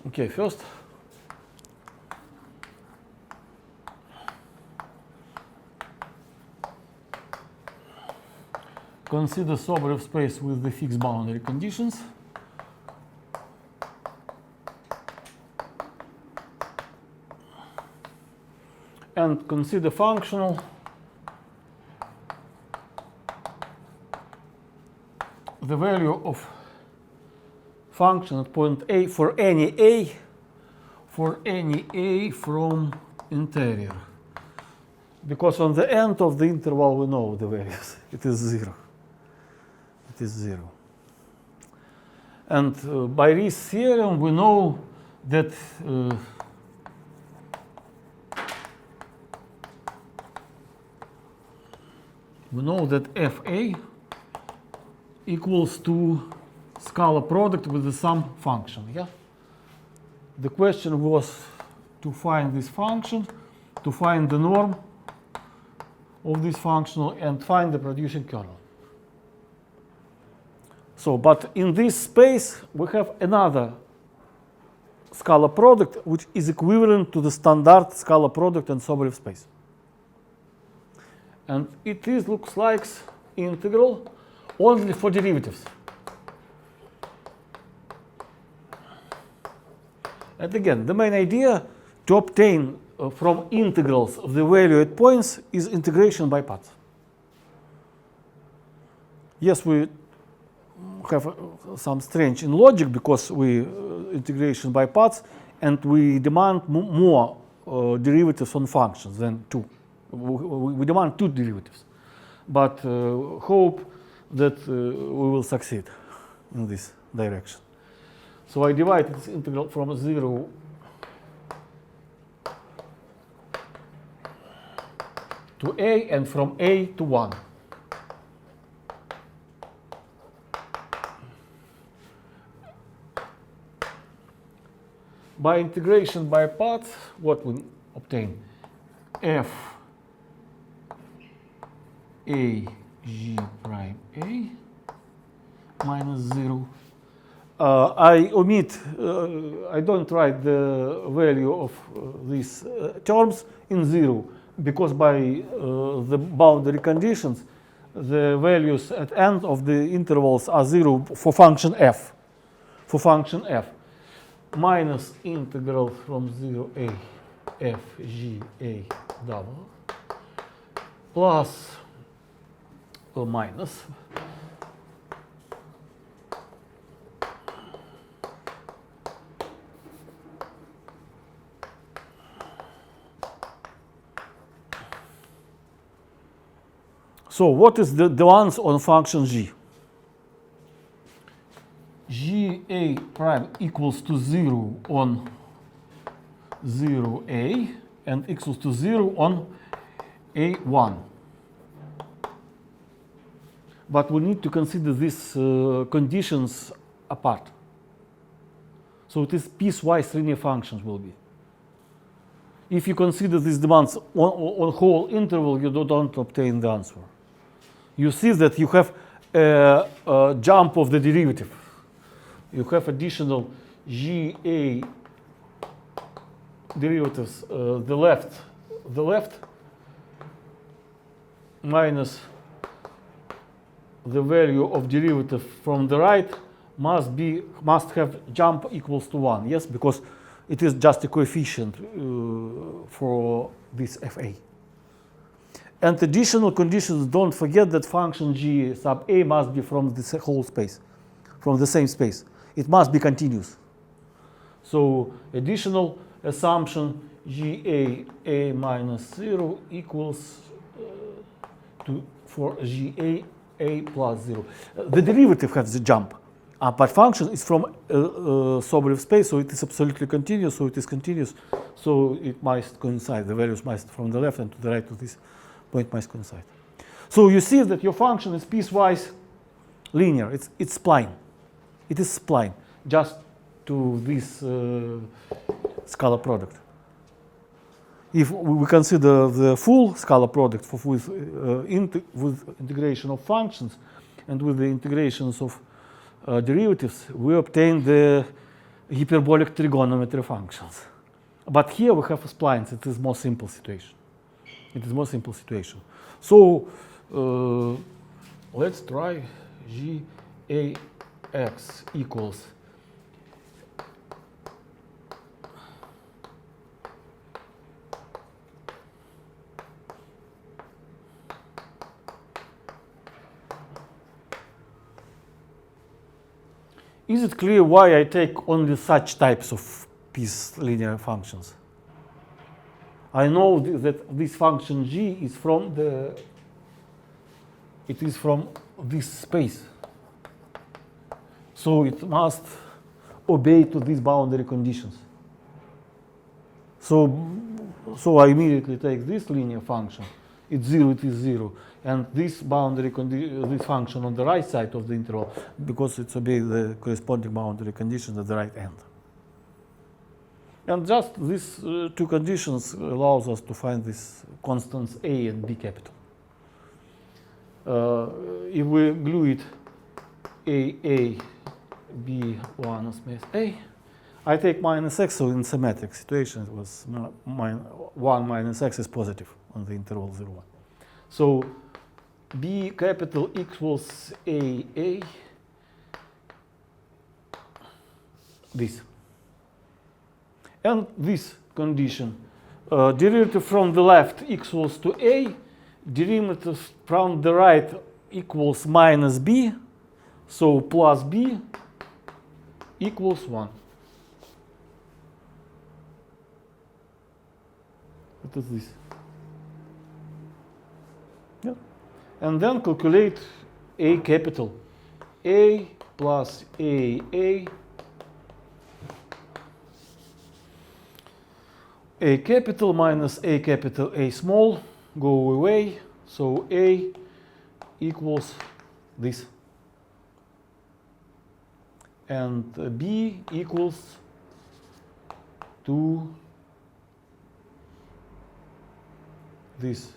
Okay, first consider Sobolev space with the fixed boundary conditions. And consider functional the value of function at point A for any A from interior. Because on the end of the interval we know the values. It is 0. It is 0. And by this theorem we know that FA equals to scalar product with the sum function. Yeah. The question was to find this function, to find the norm of this functional, and find the producing kernel. So, but in this space we have another scalar product which is equivalent to the standard scalar product in Sobolev space. And it looks like integral only for derivatives. And again, the main idea to obtain from integrals the value at points is integration by parts. Yes, we have some strange in logic because we integration by parts and we demand more derivatives on functions than 2. We demand 2 derivatives, but hope that we will succeed in this direction. So I divide this integral from 0 to A and from A to 1. By integration by parts, what we obtain? F A G prime A minus 0. I omit, I don't write the value of these terms in 0 because by the boundary conditions the values at end of the intervals are 0 for function f. For function f minus integral from 0a f g a double plus or minus so what is the ones on function g? Ga prime equals to 0 on 0a and equals to 0 on a1. But we need to consider these conditions apart. So it is piecewise linear functions will be. If you consider these demands on whole interval, you don't obtain the answer. You see that you have a jump of the derivative. You have additional GA derivatives, the left minus the value of derivative from the right must have jump equals to 1. Yes, because it is just a coefficient for this FA. And additional conditions, don't forget that function g sub a must be from this whole space, from the same space. It must be continuous. So additional assumption GA minus 0 equals to for GA a plus 0. The derivative has the jump. But function is from Sobolev space, so it is absolutely continuous, so it is continuous, so it must coincide. The values must from the left and to the right of this point must coincide. So you see that your function is piecewise linear. It's spline. It is spline just to this scalar product. If we consider the full scalar product with integration of functions and with the integrations of derivatives, we obtain the hyperbolic trigonometry functions. But here we have splines. It is more simple situation. It is more simple situation. So let's try GAX equals Is it clear why I take only such types of piece linear functions? I know that this function g is from this space. So it must obey to these boundary conditions. So I immediately take this linear function. It's 0, it is 0. And this this function on the right side of the interval, because it obeys the corresponding boundary conditions at the right end. And just these two conditions allows us to find these constants a and b capital. If we glue it a, b1 space a, I take minus x, so in symmetric situation it was 1 minus x is positive on the interval 0, 1. So b capital equals a, this. And this condition, derivative from the left equals to a, derivative from the right equals minus b, so plus b equals 1. What is this? Yeah. And then calculate a capital. A plus a capital minus a capital A small go away, so a equals this, and b equals to this.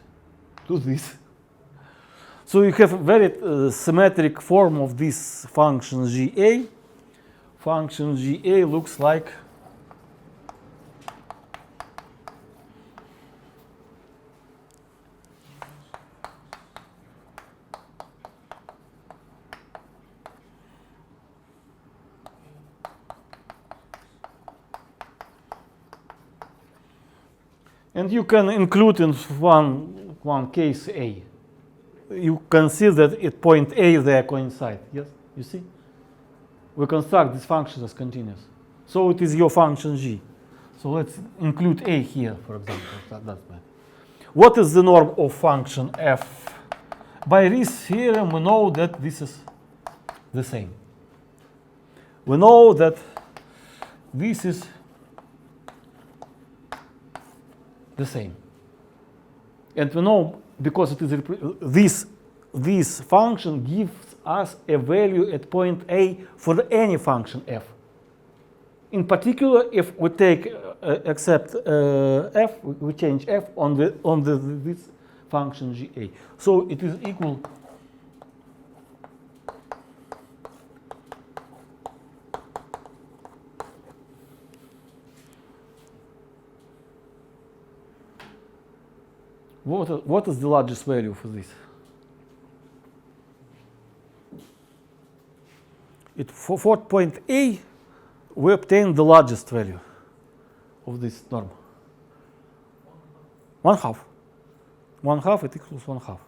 So you have a very symmetric form of this function GA. Function GA looks like and you can include in one case A. You can see that at point A they coincide. Yes, you see? We construct this function as continuous. So it is your function G. So let's include A here, for example. That's bad. What is the norm of function f? By this theorem, we know that this is the same. We know that this is the same. And we know because it is this function gives us a value at point A for any function f. In particular, if we take accept f, we change f on this function GA. So it is equal what is the largest value for this? For point A, we obtain the largest value of this norm. 1/2. 1/2, it equals 1/2.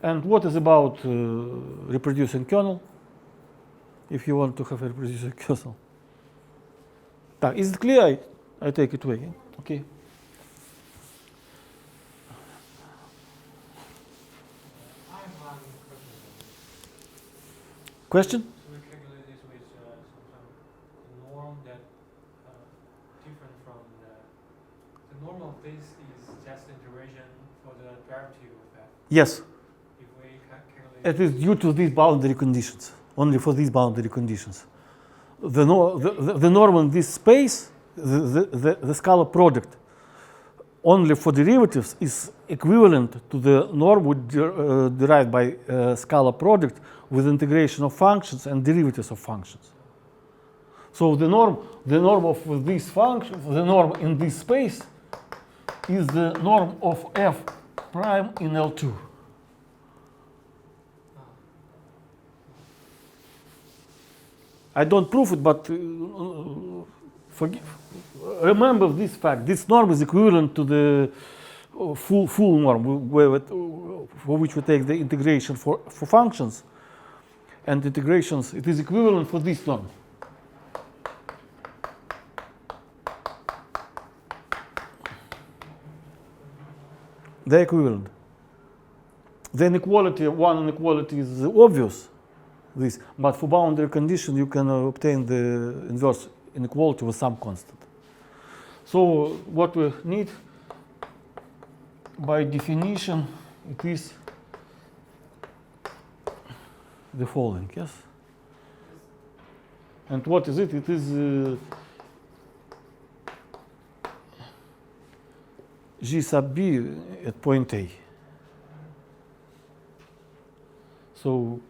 And what is about reproducing kernel? If you want to have a reproducing kernel. Is it clear? I take it away. Okay. Question? So we calculate this with some norm that different from the norm of this is just integration for the derivative of f. Yes. If we calculate It is due to these boundary conditions, only for these boundary conditions. The norm in this space, the scalar product, only for derivatives is equivalent to the norm derived by scalar product with integration of functions and derivatives of functions. So the norm of this function, the norm in this space, is the norm of f prime in L2. I don't prove it, but remember this fact. This norm is equivalent to the full norm for which we take the integration for functions. And integrations, it is equivalent for this norm. They're equivalent. The inequality, one inequality is obvious, this, but for boundary condition you can obtain the inverse inequality with some constant. So what we need, by definition, it is the following, yes? And what is it? It is G sub B at point A. So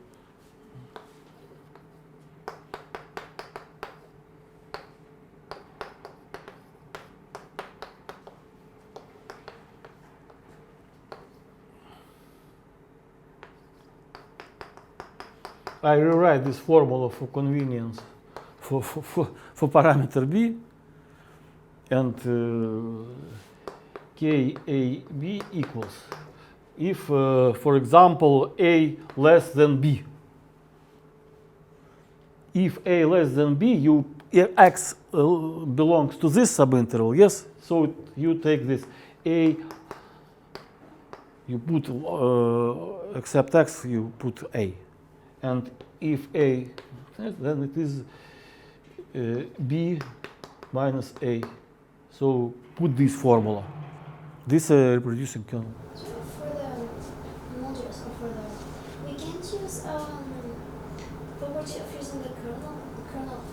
I rewrite this formula for convenience for parameter B, and KAB equals if, for example, A less than B. If A less than B, X belongs to this subinterval, yes? So you take this A, you put, except X, you put A. And if A, then it is B minus A. So put this formula. This reproducing kernel. So for the modules, or for the, we can choose property of using the kernel of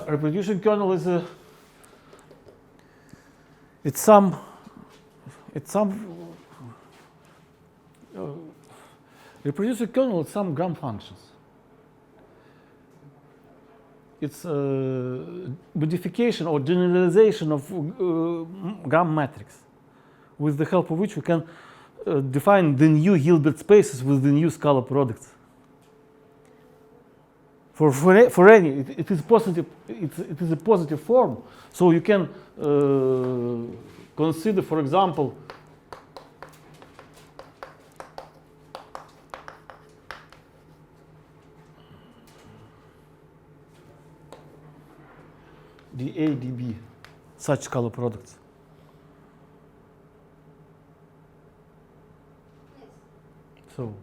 A. Reproducing kernel is a, it's some reproducing kernel is some gram functions. It's a modification or generalization of gram matrix, with the help of which we can define the new Hilbert spaces with the new scalar products. For any, it is positive. It is a positive form. So you can consider, for example, dA, dB, such scalar products. So,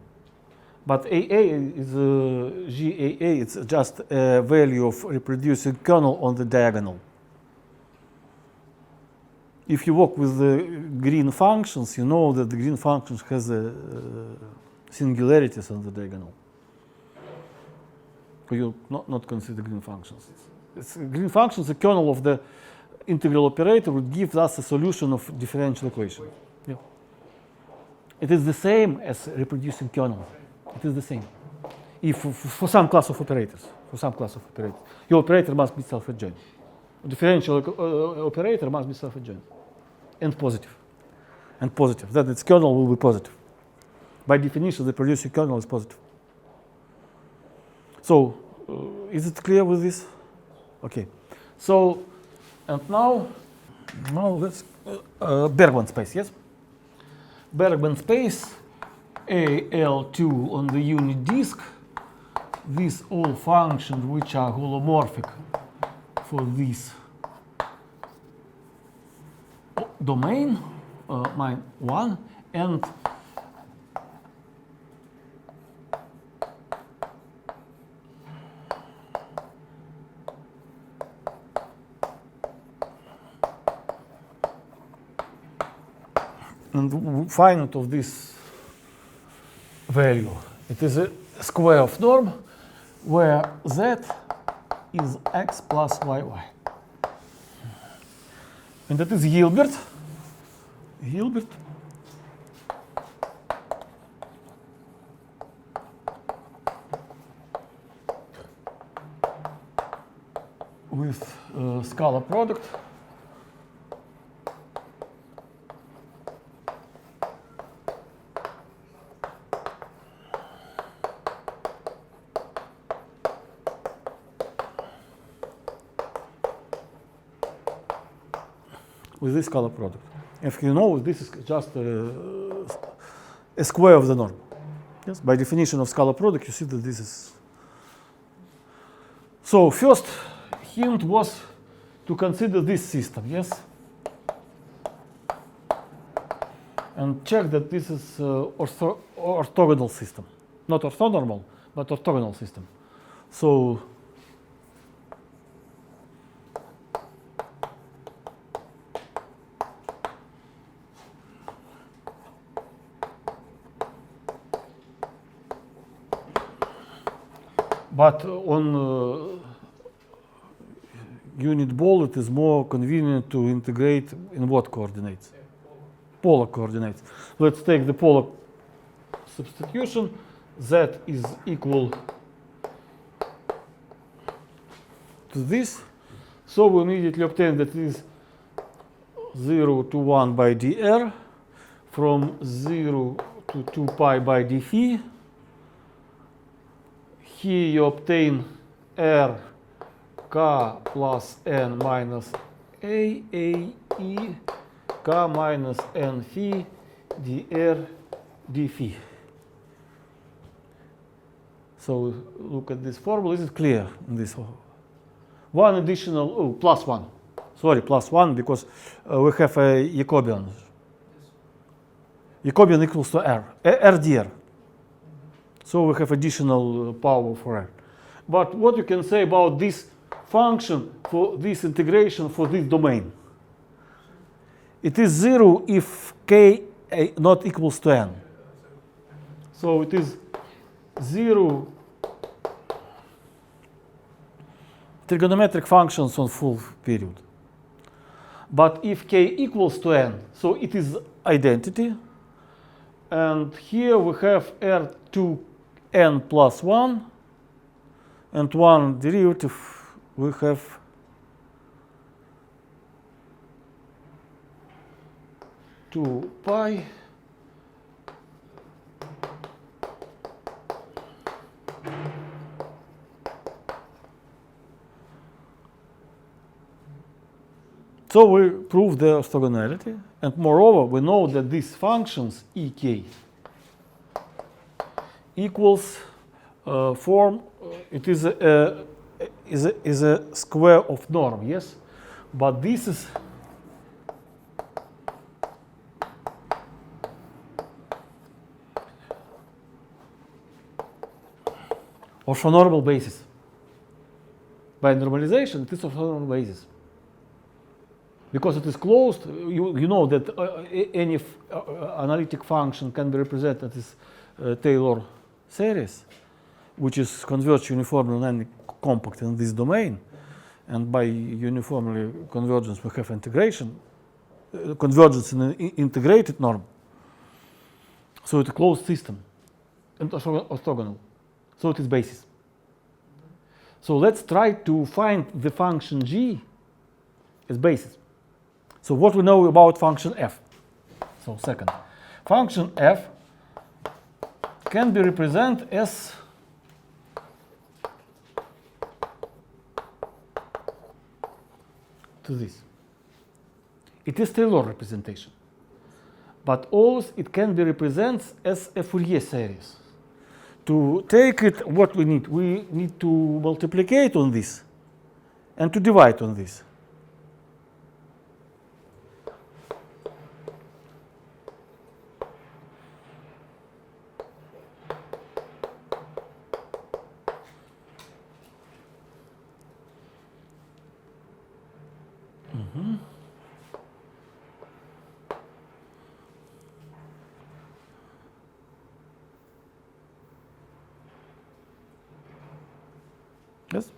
but AA is GAA. It's just a value of reproducing kernel on the diagonal. If you work with the green functions, you know that the green functions has singularities on the diagonal. You not consider green functions. It's green functions, the kernel of the integral operator would give us a solution of differential equation. Yeah. It is the same as reproducing kernel. It is the same. If for some class of operators, your operator must be self-adjoint. Differential operator must be self-adjoint and positive. That its kernel will be positive. By definition, the reproducing kernel is positive. So, is it clear with this? Okay. So, and now let's Bergman space, yes? Bergman space AL2 on the unit disk. These all functions which are holomorphic for this domain, mine 1, and finite of this value. It is a square of norm where z is x plus yy. And that is Hilbert. with scalar product. With this scalar product. If you know, this is just a square of the norm. Yes, by definition of scalar product, you see that this is. So first hint was to consider this system, yes, and check that this is orthogonal system, not orthonormal, but orthogonal system. So but on unit ball, it is more convenient to integrate in what coordinates? Polar coordinates. Let's take the polar substitution. Z is equal to this. So we immediately obtain that it is 0 to 1 by dr, from 0 to 2 pi by d phi. Here you obtain r k plus n minus a e k minus n phi dr d phi. So look at this formula. This is clear in this one additional plus one. Sorry, plus one, because we have a Jacobian. Jacobian equals to r dr. So we have additional power for r. But what you can say about this function for this integration for this domain? It is 0 if k not equals to n. So it is 0 trigonometric functions on full period. But if k equals to n, so it is identity. And here we have r2n plus 1, and one derivative we have two pi So we prove the orthogonality, and moreover we know that these functions ek equals form, it is a square of norm, yes, but this is orthonormal basis. By normalization, it is orthonormal basis. Because it is closed, you know that any analytic function can be represented as Taylor series, which is converged uniformly and compact in this domain. And by uniformly convergence, we have integration, convergence in an integrated norm. So it's a closed system and orthogonal. So it is basis. So let's try to find the function g as basis. So what we know about function f? So second, function f can be represented as to this. It is Taylor representation, but also it can be represented as a Fourier series. To take it, what we need to multiplicate on this and to divide on this. Yes.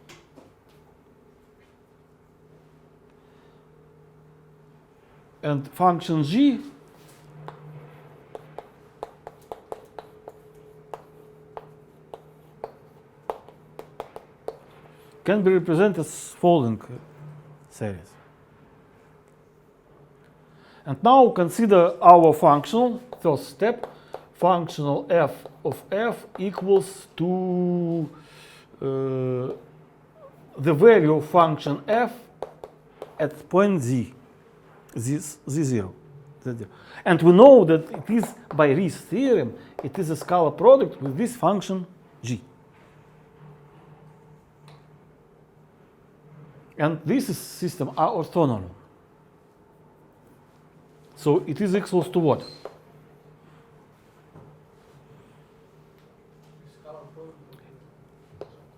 And function g can be represented as following series. And now consider our functional, first step, functional f of f equals to the value of function f at point z, z0. And we know that it is, by Ries's theorem, it is a scalar product with this function g. And this is system are orthogonal. So it is equals to what?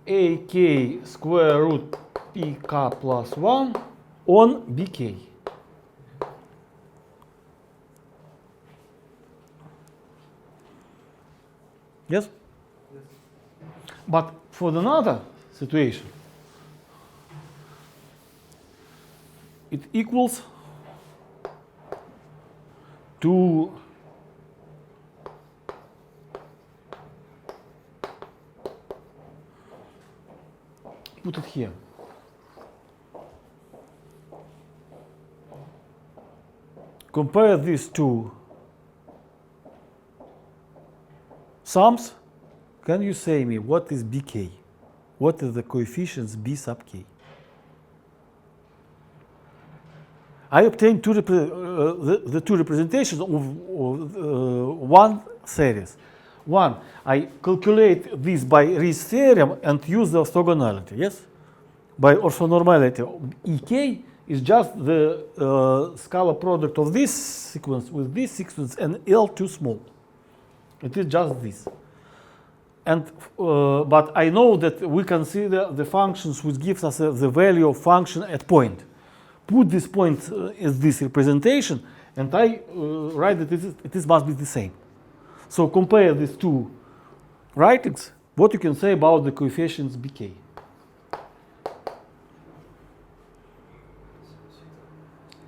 AK square root pk plus 1 on bk. Yes? But for another situation, it equals to put it here. Compare these two sums. Can you say me what is bk? What are the coefficients b sub k? I obtained the two representations of one series. One, I calculate this by Ries's theorem and use the orthogonality, yes? By orthonormality, Ek is just the scalar product of this sequence with this sequence and L2 small. It is just this. And, but I know that we consider the functions which gives us the value of function at point. Put this point as this representation, and I write that it must be the same. So compare these two writings. What you can say about the coefficients bk?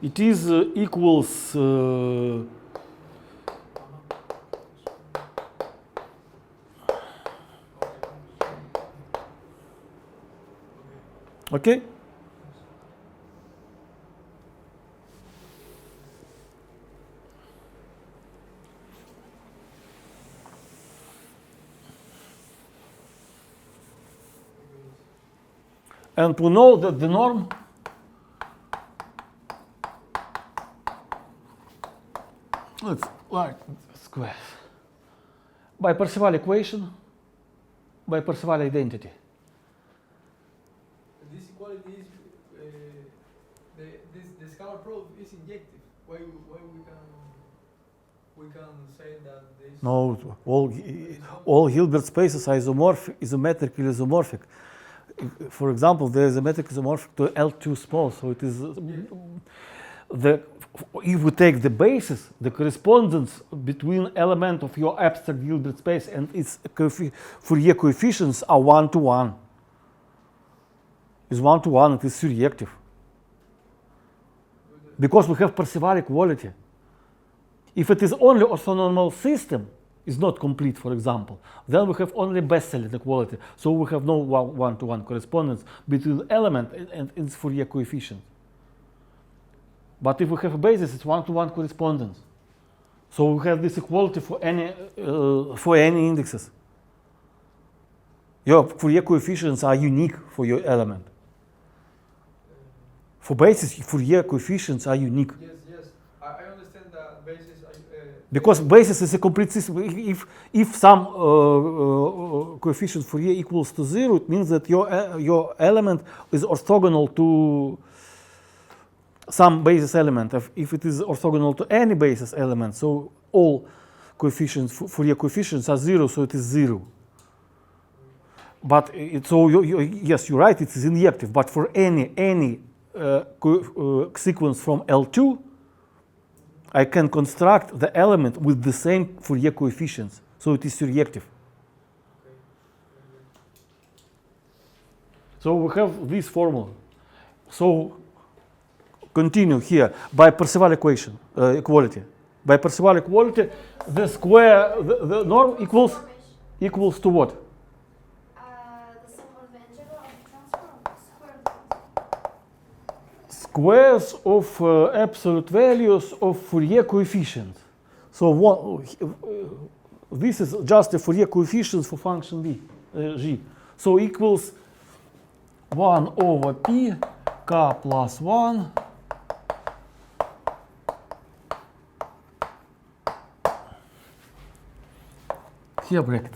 It is equals okay. And we know that the norm let's write square by Parseval equation, by Parseval identity. This equality is the scalar product is injective. Why we can say that this? No, all Hilbert spaces are isometrically isomorphic. For example, there is a metric isomorphic to L2 small, so it is if we take the basis, the correspondence between element of your abstract Hilbert space and its Fourier coefficients are 1 to 1. It's 1 to 1, it is surjective. Because we have Parseval equality. If it is only orthonormal system, is not complete, for example, then we have only Bessel inequality. So we have no one-to-one correspondence between element and its Fourier coefficient. But if we have a basis, it's one-to-one correspondence. So we have this equality for any indexes. Your Fourier coefficients are unique for your element. For basis, Fourier coefficients are unique. Yes. I understand that basis. Because basis is a complete system. If some coefficient Fourier equals to 0, it means that your element is orthogonal to some basis element. If it is orthogonal to any basis element, so all coefficients, Fourier coefficients are 0, so it is 0. But yes, you're right, it is injective. But for any sequence from L2, I can construct the element with the same Fourier coefficients, so it is surjective. So we have this formula. So continue here by Parseval equality. By Parseval equality, the square, the norm equals to what? The sum of the integral of the transform. squares of absolute values of Fourier coefficient. So this is just a Fourier coefficient for function g. So equals 1 over p k plus 1 here bracket.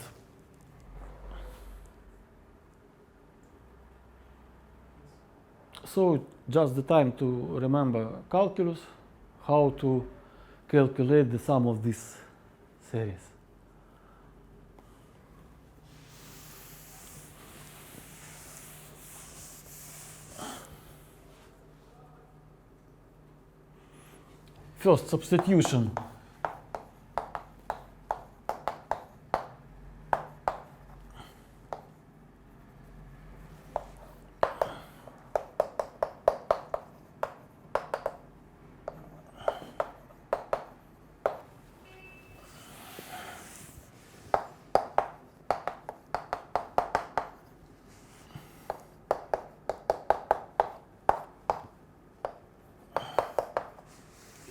So just the time to remember calculus, how to calculate the sum of this series. First substitution.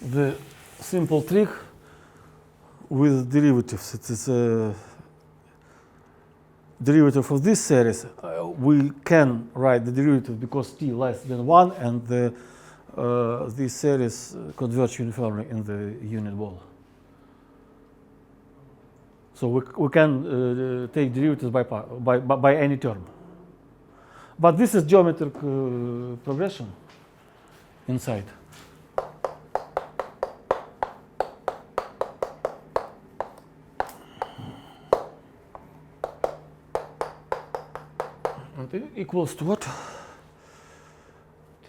The simple trick with derivatives. It is a derivative of this series. We can write the derivative because t less than 1 and this series converge uniformly in the unit ball. So we can take derivatives by any term. But this is geometric progression inside. And it equals to what? T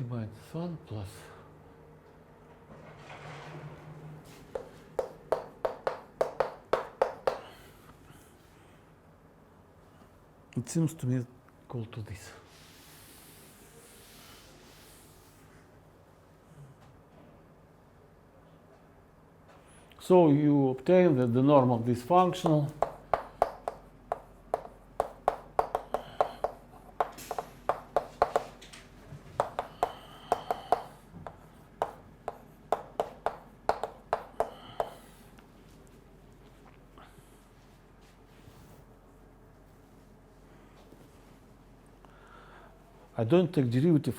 minus 1 plus. It seems to me equal to this. So you obtain that the norm of this functional I don't take derivative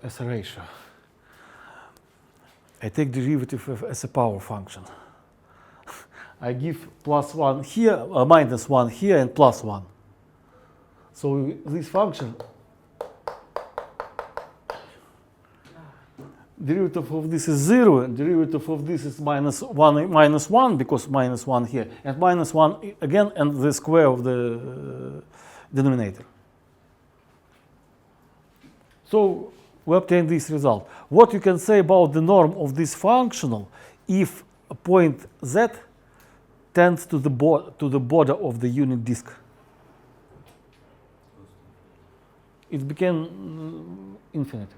as a ratio. I take derivative as a power function. I give plus 1 here, minus 1 here, and plus 1. So this function, derivative of this is 0, and derivative of this is minus 1 because minus 1 here, and minus 1 again, and the square of the denominator. So we obtain this result. What you can say about the norm of this functional if a point z tends to the border of the unit disk? It became infinite.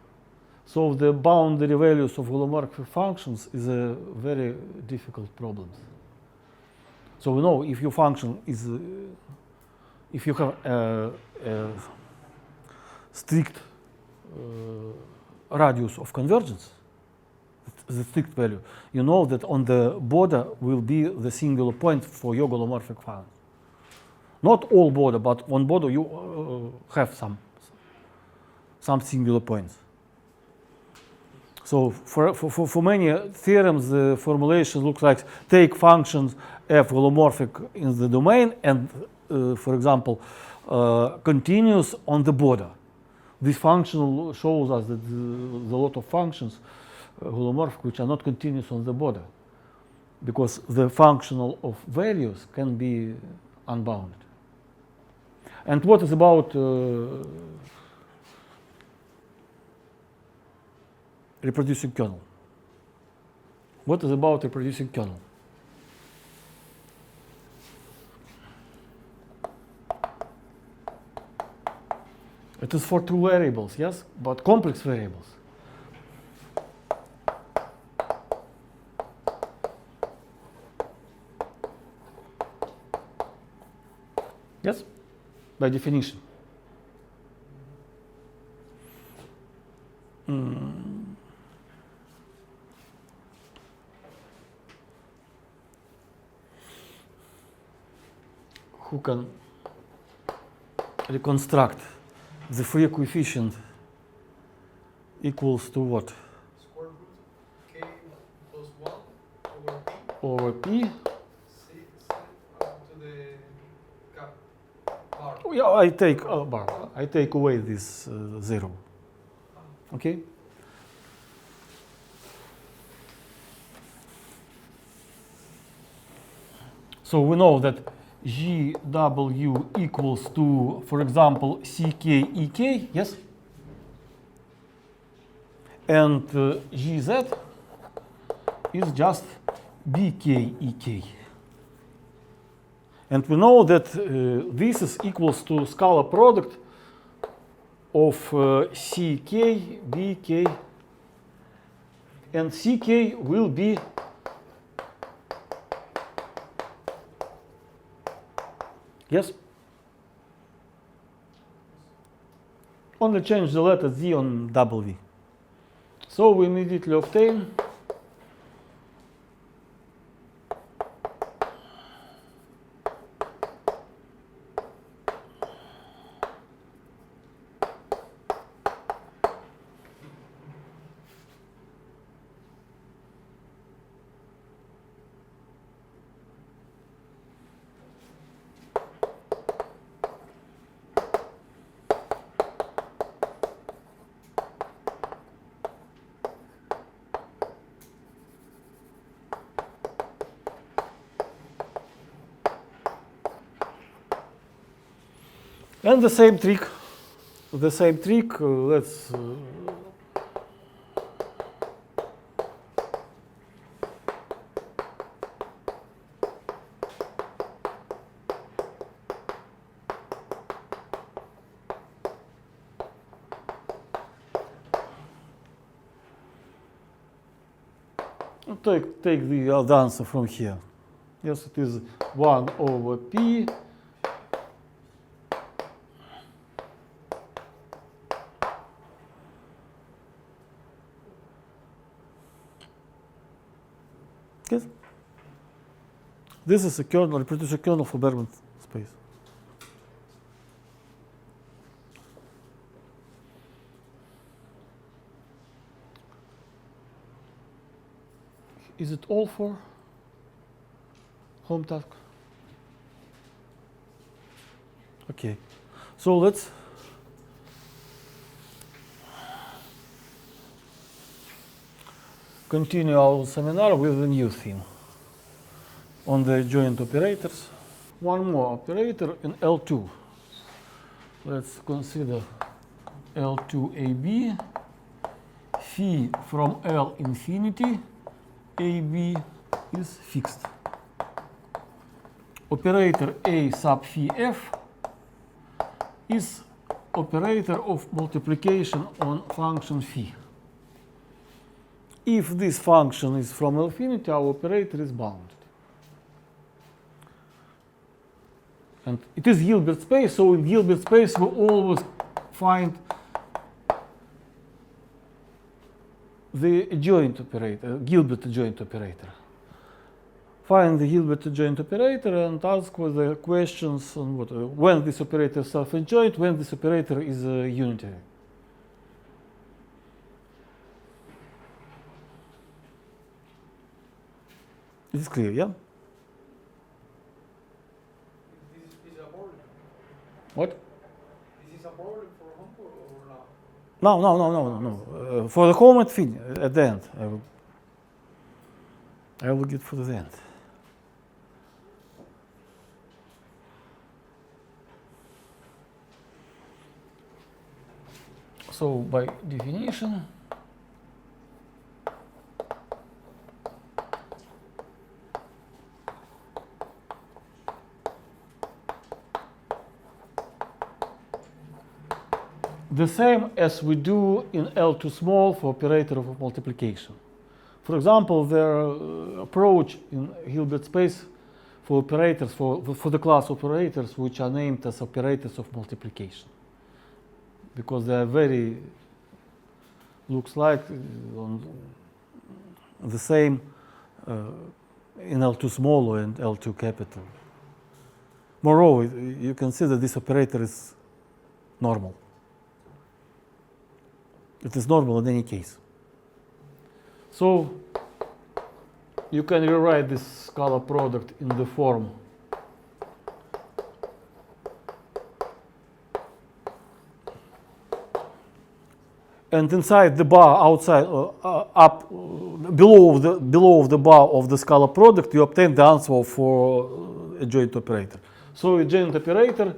So the boundary values of holomorphic functions is a very difficult problem. So we know if your function is, if you have a strict radius of convergence, the strict value, you know that on the border will be the singular point for your holomorphic function. Not all border, but on border you have some singular points. So for many theorems, the formulation looks like take functions f holomorphic in the domain and, for example, continuous on the border. This function shows us that the lot of functions holomorphic which are not continuous on the border, because the functional of values can be unbounded. And what is about reproducing kernel? What is about reproducing kernel? It is for true variables, yes, but complex variables. Yes, by definition. who can reconstruct the free coefficient equals to what? Square root k plus 1 over p Over p. c to the cap bar. Oh, yeah, I take bar. I take away this 0. Okay. So we know that GW equals to, for example, CK yes? And GZ is just BK. And we know that this is equals to scalar product of CK, BK, and CK will be yes? Only change the letter Z on W. So we immediately obtain and the same trick. Let's take the answer from here. Yes, it is 1 over p yes. This is a kernel, reproduce a kernel for Bergman space. Is it all for home task? Okay, so let's continue our seminar with a new theme on the adjoint operators. One more operator in L2. Let's consider L2AB. Phi from L infinity, AB is fixed. Operator A sub phi f is operator of multiplication on function phi. If this function is from infinity, our operator is bounded. And it is Hilbert space, so in Hilbert space we always find the adjoint operator, Hilbert adjoint operator. Find the Hilbert adjoint operator and ask the questions on what, when this operator is self-adjoint, when this operator is unitary. It is clear, yeah? This is a problem. What? This is a problem for Hamburg or not? No. For the home at the end. I will get for the end. So by definition, the same as we do in L2 small for operator of multiplication. For example, their approach in Hilbert space for operators, for the class operators which are named as operators of multiplication. Because they are very, looks like on the same in L2 small and L2 capital. Moreover, you can see that this operator is normal. It is normal in any case. So you can rewrite this scalar product in the form and inside the bar, outside, up, below the bar of the scalar product, you obtain the answer for adjoint operator. So adjoint operator,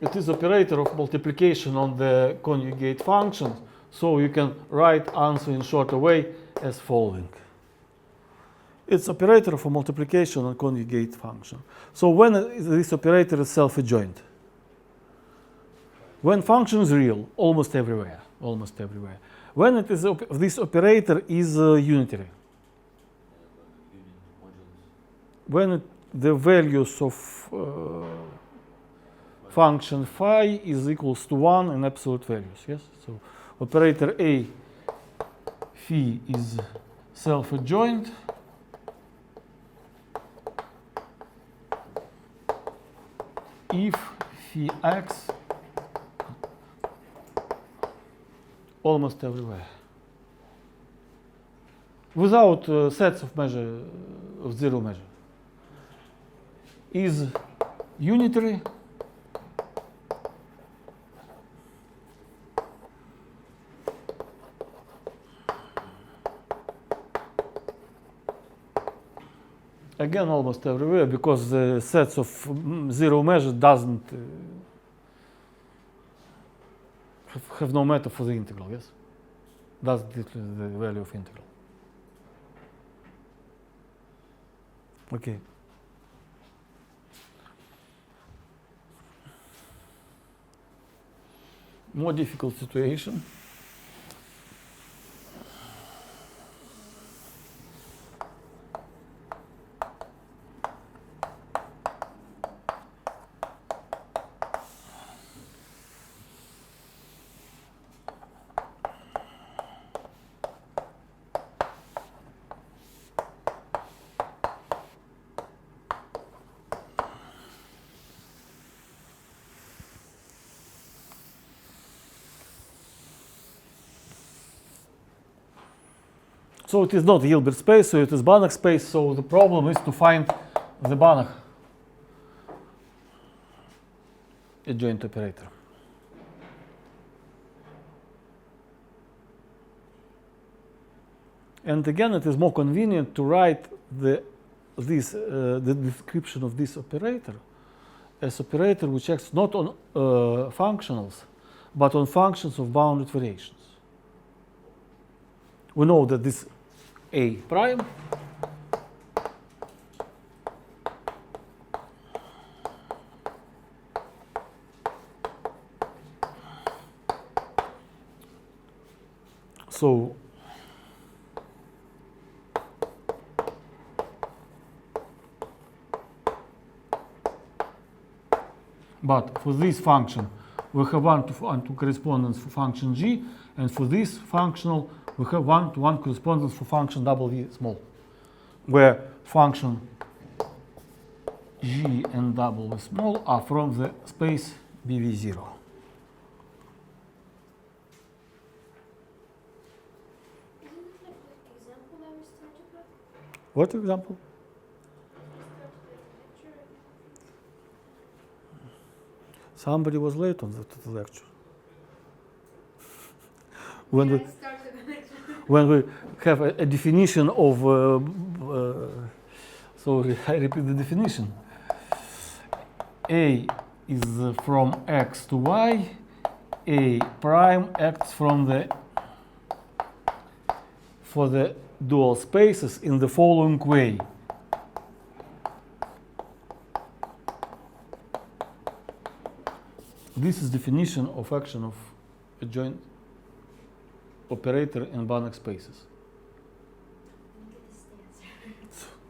it is operator of multiplication on the conjugate function. So you can write answer in shorter way as following. It's operator for multiplication on conjugate function. So when this operator is self-adjoint? When function is real, almost everywhere. When it is this operator is unitary. When the values of function phi is equals to 1 in absolute values, yes? So operator A phi is self-adjoint if phi x almost everywhere. Without sets of measure, of zero measure. Is unitary again almost everywhere, because the sets of zero measure doesn't have no matter for the integral, yes? Doesn't decrease the value of integral. Okay. More difficult situation. So it is not Hilbert space, so it is Banach space. So the problem is to find the Banach adjoint operator. And again, it is more convenient to write the description of this operator as operator which acts not on functionals, but on functions of bounded variations. We know that this A prime so but for this function we have one-to-one correspondence for function g, and for this functional we have one-to-one correspondence for function W small, where function g and W small are from the space BV0. What example? Somebody was late on the lecture. When we have a definition of, sorry, I repeat the definition. A is from X to Y. A prime acts for the dual spaces in the following way. This is definition of action of adjoint operator in Banach spaces.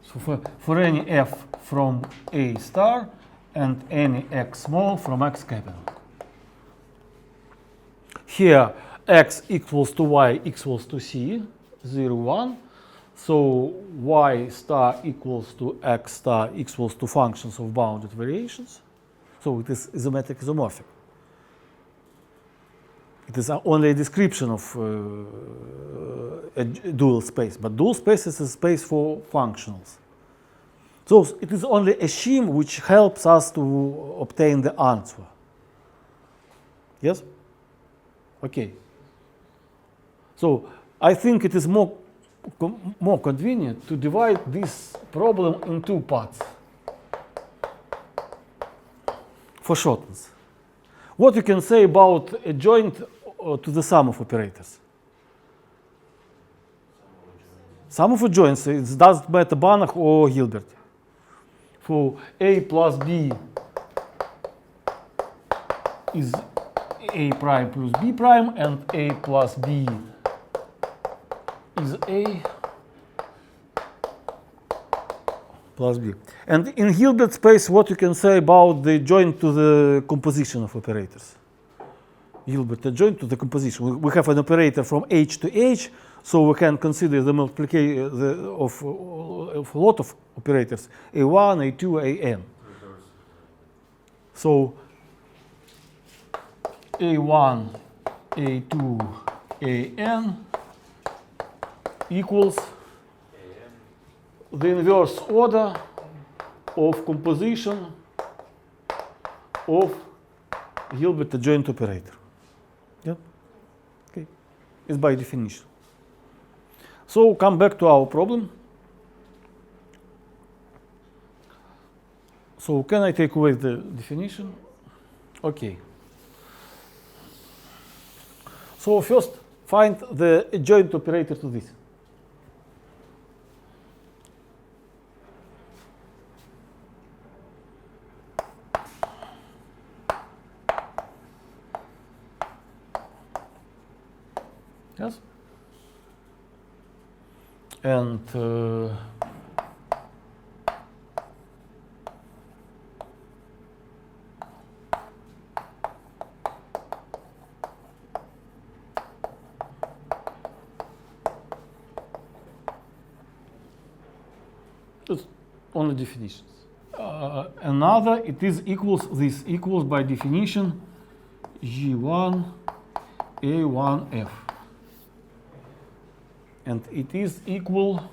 So for any f from A star and any x small from x capital. Here x equals to y equals to c, 0, 1, So y star equals to x star equals to functions of bounded variations. So it is isometric isomorphic. It is only a description of a dual space, but dual space is a space for functionals. So it is only a scheme which helps us to obtain the answer. Yes? Okay. So I think it is more convenient to divide this problem in two parts for shortness. What you can say about adjoint to the sum of operators? Sum of adjoints, it doesn't matter Banach or Hilbert. For A plus B is A prime plus B prime, and A plus B is A plus B. And in Hilbert space, what you can say about the adjoint to the composition of operators? Hilbert adjoint to the composition. We have an operator from H to H, so we can consider the multiplication of a lot of operators, A1, A2, AN. So A1, A2, AN equals the inverse order of composition of Hilbert adjoint operator. Yeah? Okay. It's by definition. So come back to our problem. So can I take away the definition? Okay. So first find the adjoint operator to this. Yes? And it's only definitions. Another, it is equals, this equals by definition G1 A1F. And it is equal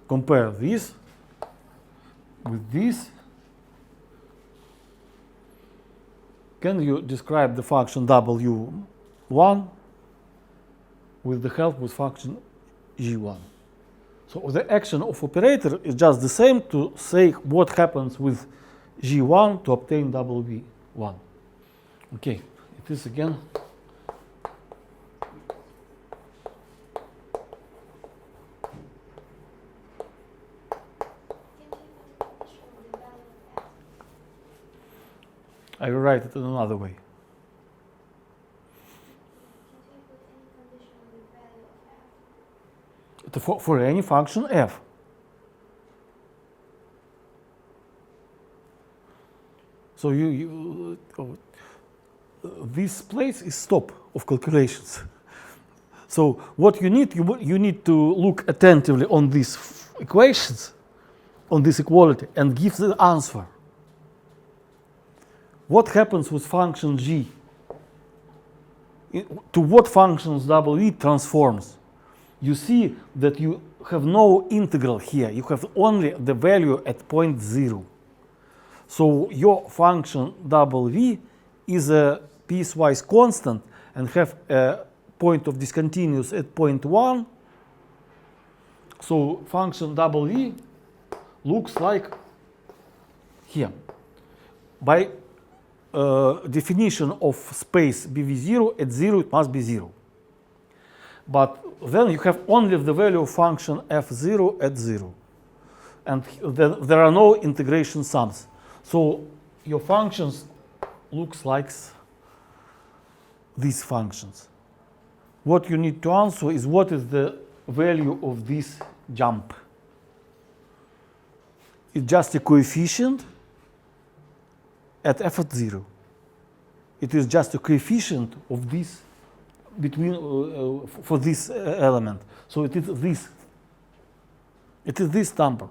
compare this with this. Can you describe the function W1 with the help with function G1? So the action of operator is just the same to say what happens with G1 to obtain W1. Okay, it is again. I will write it in another way. For any function f. So this place is stop of calculations. So what you need to look attentively on these equations, on this equality, and give the answer. What happens with function g? To what functions W transforms? You see that you have no integral here. You have only the value at point 0. So your function W is a piecewise constant and have a point of discontinuous at point 1. So function W looks like here. By definition of space BV0, at 0 it must be 0. But then you have only the value of function f0 at 0. And then there are no integration sums. So your functions looks like these functions. What you need to answer is what is the value of this jump. It's just a coefficient at f at 0. It is just a coefficient of this between for this element. So it is this. It is this number.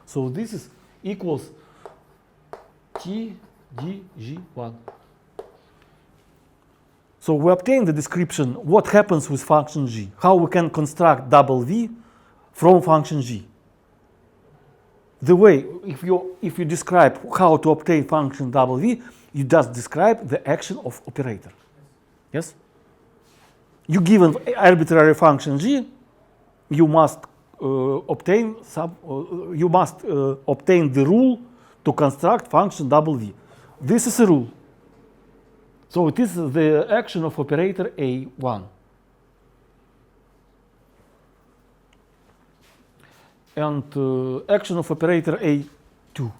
So this is equals t d g1. So we obtain the description what happens with function g, how we can construct double v from function g. The way, if you describe how to obtain function double v, you just describe the action of operator. Yes? You give an arbitrary function g, you must obtain the rule to construct function double v. This is a rule. So it is the action of operator A1. And action of operator A2.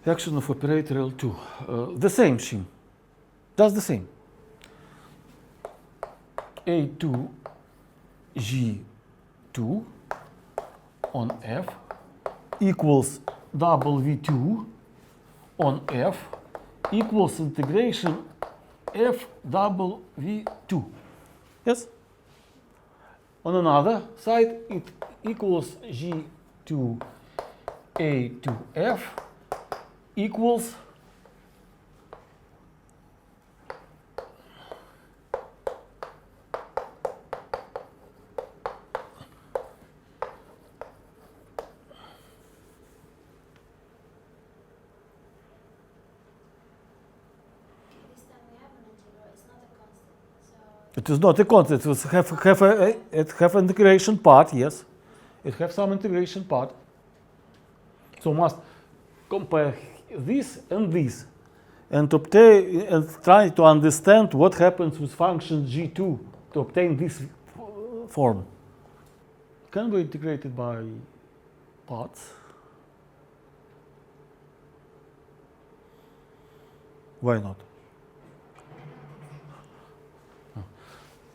Action of operator L2. The same scheme. Just the same. A2 G2 on F equals double V2 on F equals integration F double V2. Yes? On another side, it equals G2 A2F equals it is not a constant. It have integration part, yes. It have some integration part. So must compare this and obtain and try to understand what happens with function g2 to obtain this form. Can be integrated by parts. Why not?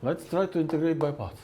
Let's try to integrate by parts.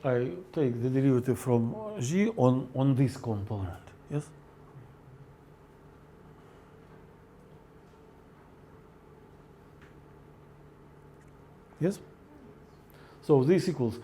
I take the derivative from g on this component. Yes? Yes? So this equals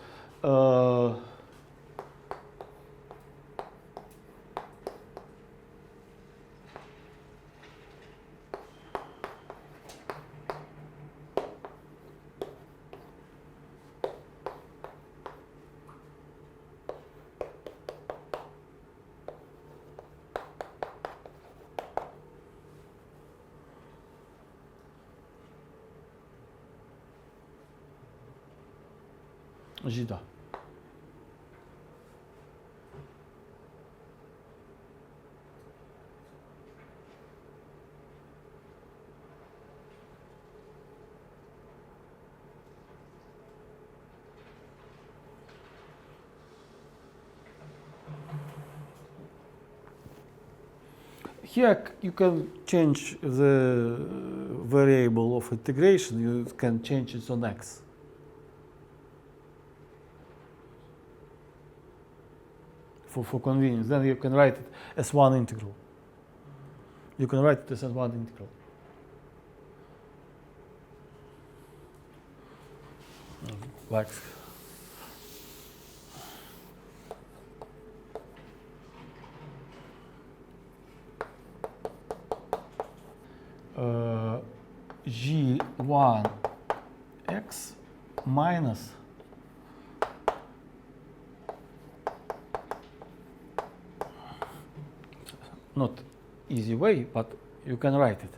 g da. Here you can change the variable of integration. You can change it on x. For convenience, then you can write it as one integral. You can write it as one integral. Like G1 x minus not easy way, but you can write it.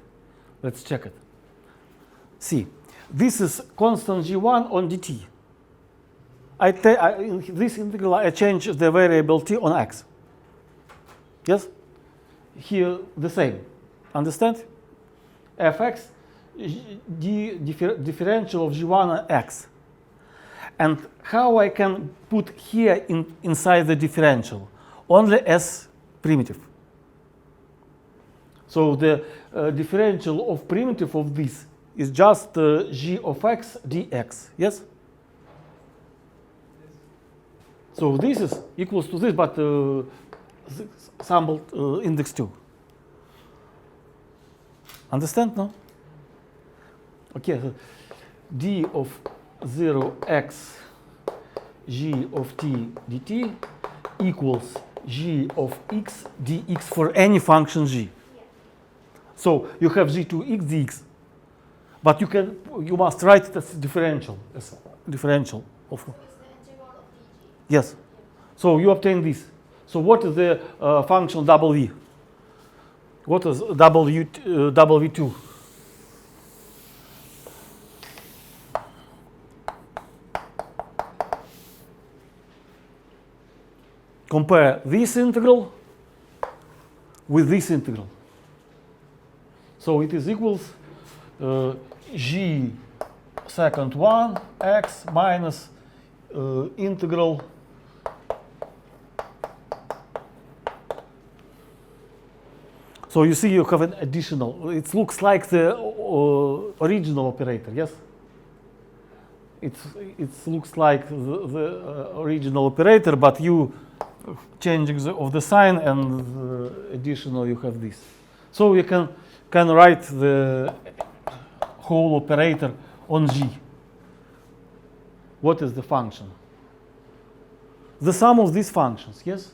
Let's check it. See, this is constant g1 on dt. In this integral, I change the variable t on x. Yes? Here, the same. Understand? Fx, differential of g1 on x. And how I can put here inside the differential? Only as primitive. So the differential of primitive of this is just g of x dx. Yes? So this is equals to this, but sampled index 2. Understand now? Okay, so d of 0x g of t dt equals g of x dx for any function g. So you have g2x dx, but you must write it as differential of. It's the integral of dg. Yes. So you obtain this. So what is the function w? What is w2? Compare this integral with this integral. So it is equals g second 1 x minus integral So you see you have an additional, it looks like the original operator, yes? It looks like the original operator, but you changing of the sign and additional you have this. So you can write the whole operator on G. What is the function? The sum of these functions, yes?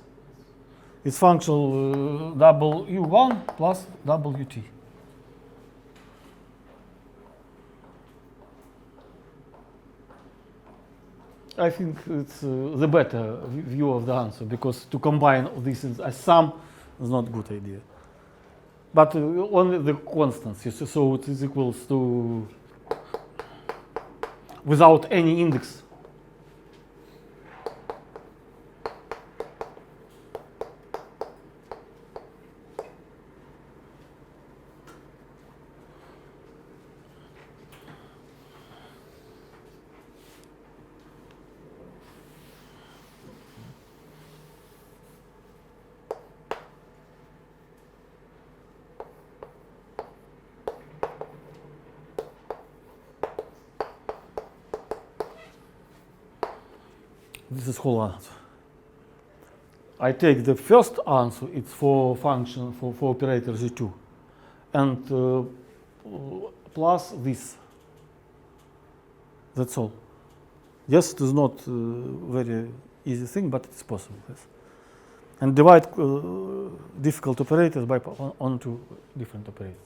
It's functional W1 plus WT. I think it's the better view of the answer, because to combine this as sum is not a good idea. But only the constants, you see, so it is equals to without any index. This is whole answer. I take the first answer, it's for function, for operator Z2, and plus this. That's all. Yes, it is not a very easy thing, but it's possible. Yes. And divide difficult operators by onto different operators.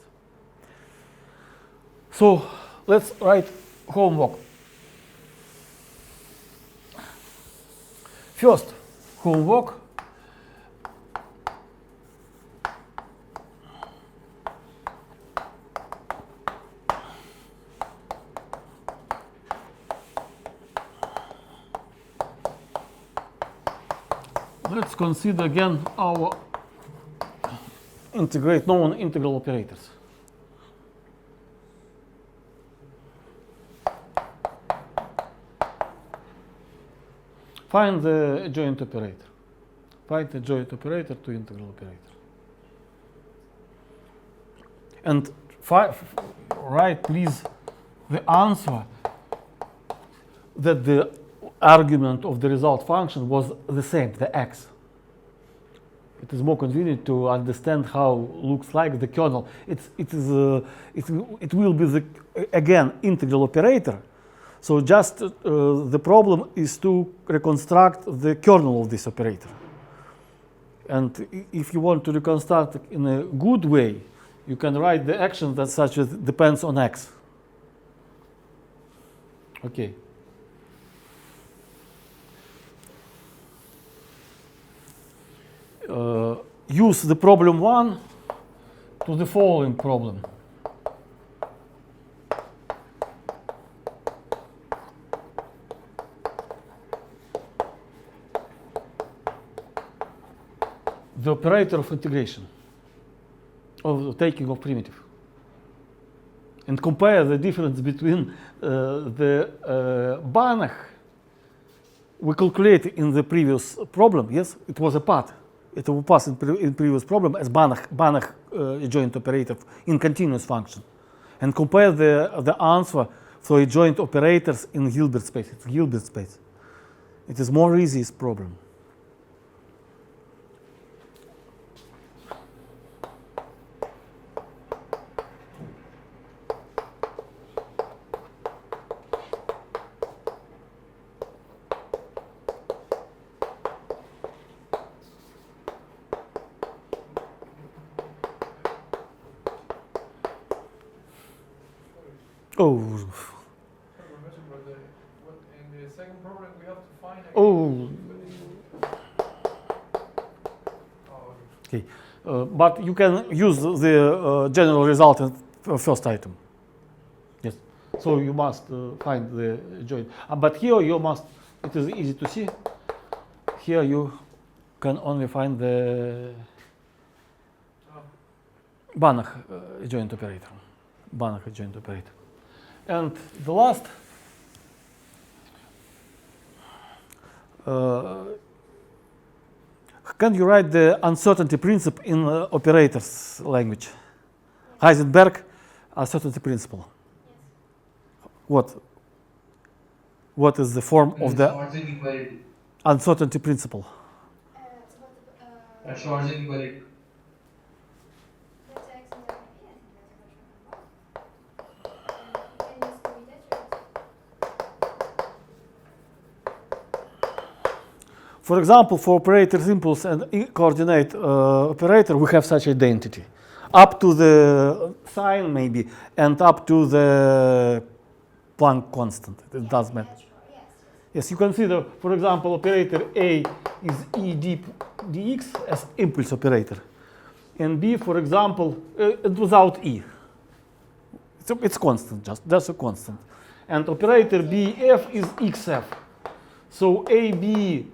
So let's write homework. First, homework. Let's consider again our known integral operators. Find the adjoint operator. Find the adjoint operator to integral operator. And write, please, the answer that the argument of the result function was the same, the x. It is more convenient to understand how looks like the kernel. It will be again integral operator. So just the problem is to reconstruct the kernel of this operator. And if you want to reconstruct it in a good way, you can write the action that such as depends on x. Okay. Use the problem 1 to the following problem. The operator of integration, of the taking of primitive, and compare the difference between the Banach we calculated in the previous problem. Yes, it was a part. It was passed in previous problem as Banach adjoint operator in continuous function, and compare the answer for adjoint operators in Hilbert space. It's Hilbert space. It is more easiest problem. Oh, I remember, but in the second problem we have to find again. oh. Okay, but you can use the general result in first item. Yes, so you must find the joint. But here you must, it is easy to see. Here you can only find the Banach adjoint operator. Banach adjoint operator. And the last, can you write the uncertainty principle in operators language? Heisenberg uncertainty principle. Yes. What is the form of the Schwarz inequality. uncertainty principle? It's about the, Schwarz inequality. that's X and the, yeah, I think that's what I'm about. And you can use commutator. For example, for operator's impulse and coordinate operator, we have such identity. Up to the sign maybe, and up to the Planck constant. It does matter. Yes, yes. Yes, you consider, for example, operator A is E dx as impulse operator. And B, for example, without E. It's constant, just a constant. And operator BF is XF. So AB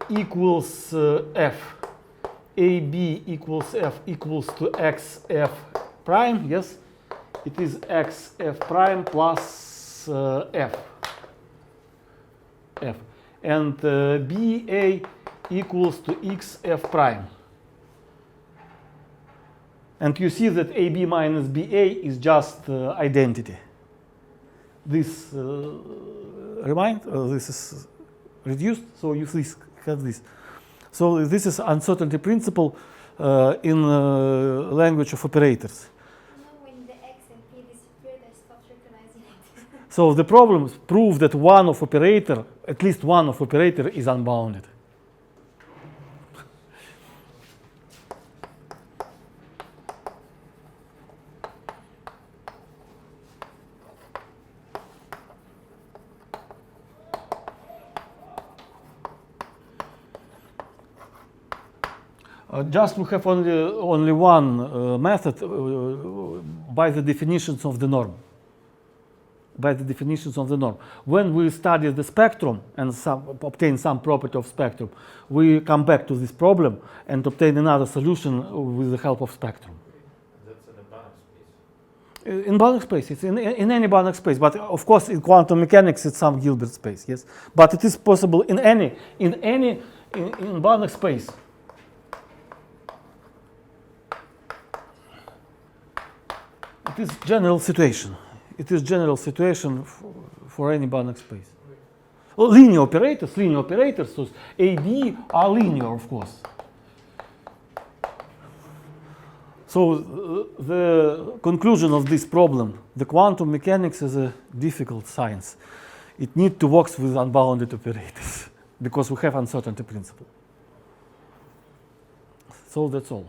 equals F. AB equals F equals to XF prime, yes? It is XF prime plus F. And BA equals to XF prime. And you see that AB minus BA is just identity. This this is reduced, so you have this. So this is uncertainty principle in language of operators. You know, when the X and P disappeared, I stopped recognizing it. So the problems prove that one of operator, at least one of operator, is unbounded. Just we have only one method by the definitions of the norm. By the definitions of the norm. When we study the spectrum and obtain some property of spectrum, we come back to this problem and obtain another solution with the help of spectrum. That's in the Banach space. In Banach space, it's in any Banach space, but of course in quantum mechanics it's some Hilbert space, yes. But it is possible in Banach space. It is general situation. It is general situation for any Banach space. Well, linear operators, so AB are linear, of course. So the conclusion of this problem, the quantum mechanics is a difficult science. It needs to work with unbounded operators because we have uncertainty principle. So that's all.